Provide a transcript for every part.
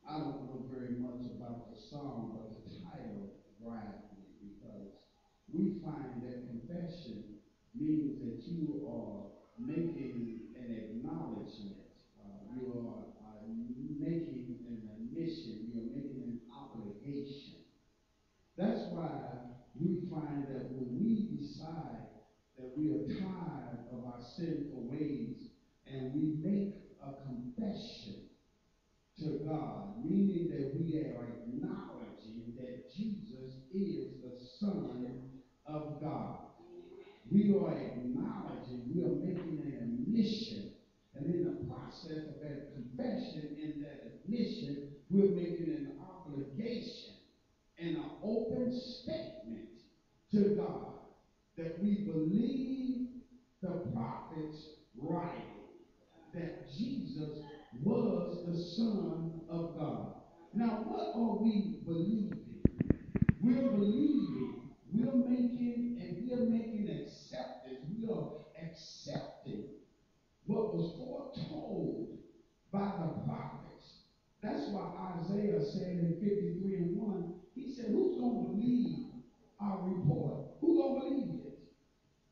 I don't know very much about the song, but the title grabs me because we find that confession means that you are making an acknowledgement. You are making an admission. You are making an obligation. That's why we find that when we decide that we are tired of our sinful ways and we make a confession to God, meaning that we are acknowledging that Jesus is the Son of God. We are acknowledging, we are making an admission. And in the process of that confession, in that admission, we're making an obligation and an open statement to God that we believe the prophets writing that Jesus was the Son of God. Now, what are we believing? We're believing, we're making acceptance. We are accepting what was foretold by the prophets. That's why Isaiah said in 53 and 1, he said, who's going to believe our report? Who's going to believe it?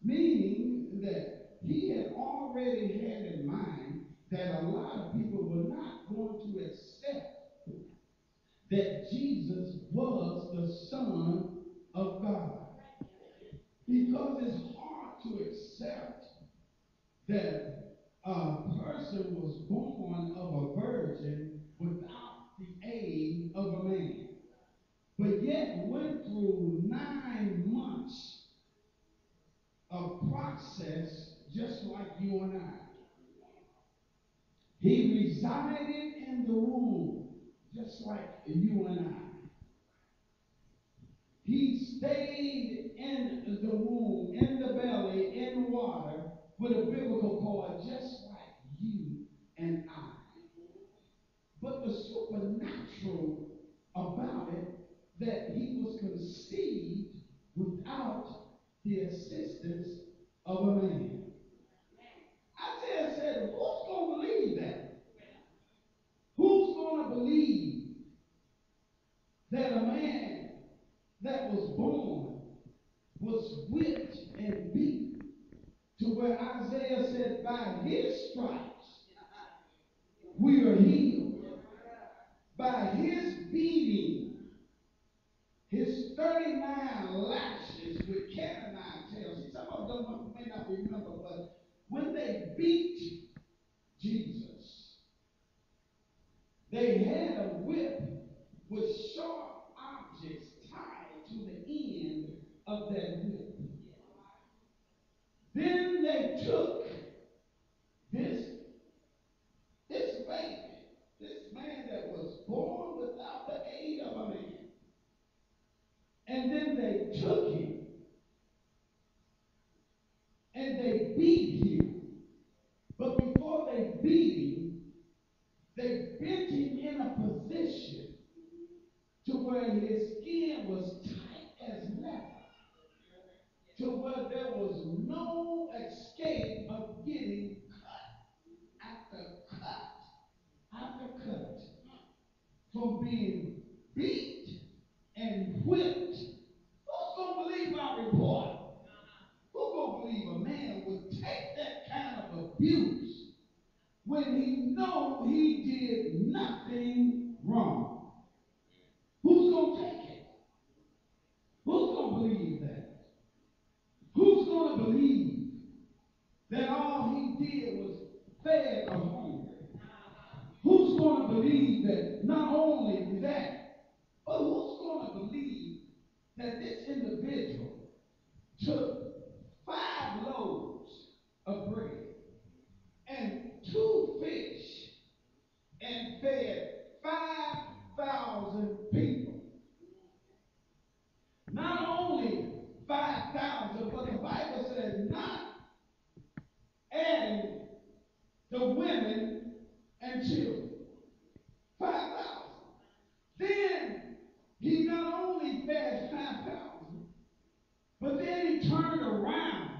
Meaning that he had already had in mind that a lot of people were not going to accept that Jesus was the Son of God. Because it's hard to accept that a person was born of a virgin without the aid of a man, but yet went through 9 months of process just like you and I. He resided in the womb just like you and I. He stayed in the womb, in the belly, in the water with a biblical cord just like you and I. But the supernatural about it, that he was conceived without the assistance of a man. Isaiah said, who's going to believe that? Who's going to believe that a man that was born was whipped and beaten to where Isaiah said, by his stripes we are healed. By his beating, his 39 lashes with canine tails. See, some of them may not remember, but when they beat Jesus, they had a whip with sharp objects tied to the end of that whip. Then they took this baby, this man that was born without the aid of a man, and then they took him and they beat him. But before they beat him, they bent him in a position to where his skin was tight as leather, to where there was no escape of getting cut after cut after cut from being beat and whipped. Who's going to believe our report? Who's going to believe a man would take that kind of abuse when he knows he did nothing wrong? Who's going to take it? Who's going to believe that? Who's going to believe that all he did was fed a hunger? Who's going to believe that not only that, but who's going to believe that this individual took 5 loaves of bread and 2 fish and fed 5,000 people? Not only 5,000, but the Bible says not adding the women and children. 5,000. Then he not only fed 5,000, but then he turned around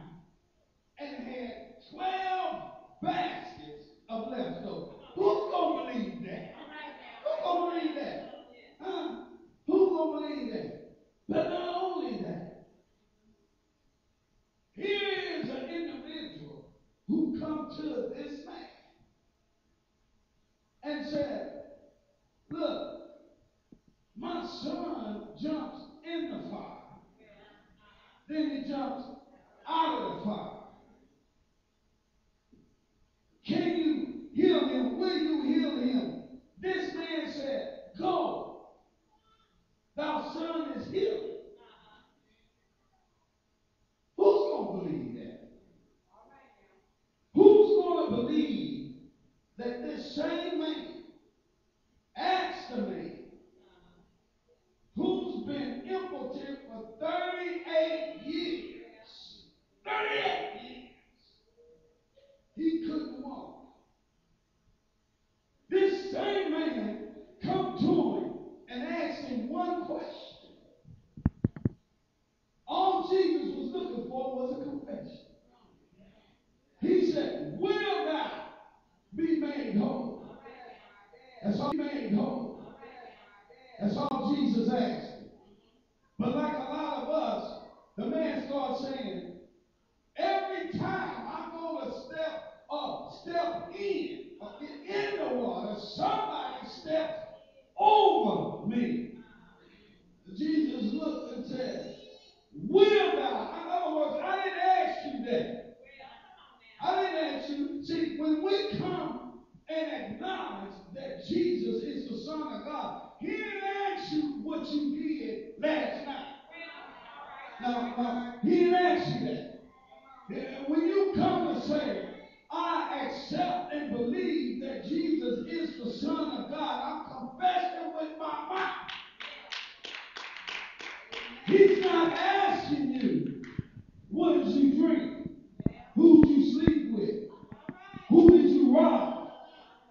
and had 12 baskets of leftovers. Who's going to believe that? Who's going to believe come to this man and said, look, my son jumps in the fire. Then he jumps out of the fire. Can you heal him? Will you heal him? This man said, go. Thy son is healed. Who's going to believe that? Who's going to believe that this same man asked the man who's been impotent for 38 years? 38 years. He couldn't walk. This same man come to him and asked him one question. All Jesus was looking for was a confession. He said, will thou be made whole? That's all he made whole. That's all Jesus asked him. But like a lot of us, the man starts saying, every time I'm going to step in the water, somebody steps over me. Jesus looked and said, will thou? In other words, I didn't ask you that. I didn't ask you. See, when we come and acknowledge that Jesus is the Son of God, he didn't ask you what you did last night. No, he didn't ask you that. When you come to say, I accept and believe that Jesus is the Son of God, I'm confessing with my mouth. He's not asking you, what did you drink? Who did you sleep with? Who did you rob?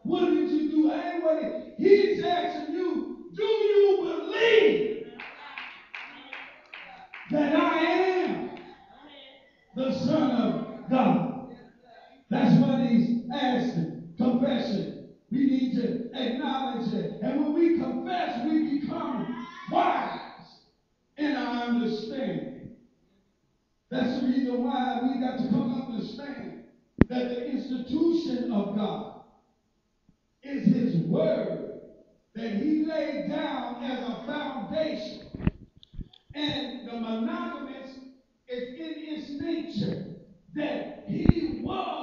What did you do anyway? He's asking you, do you believe that I am the Son of God? That's what he's asking. Confession. We need to acknowledge it. And when we confess, we become wise in our understanding. That's the reason why we got to come to understand that the institution of God is his word that he laid down as a foundation. And the monogamous is in its nature that he was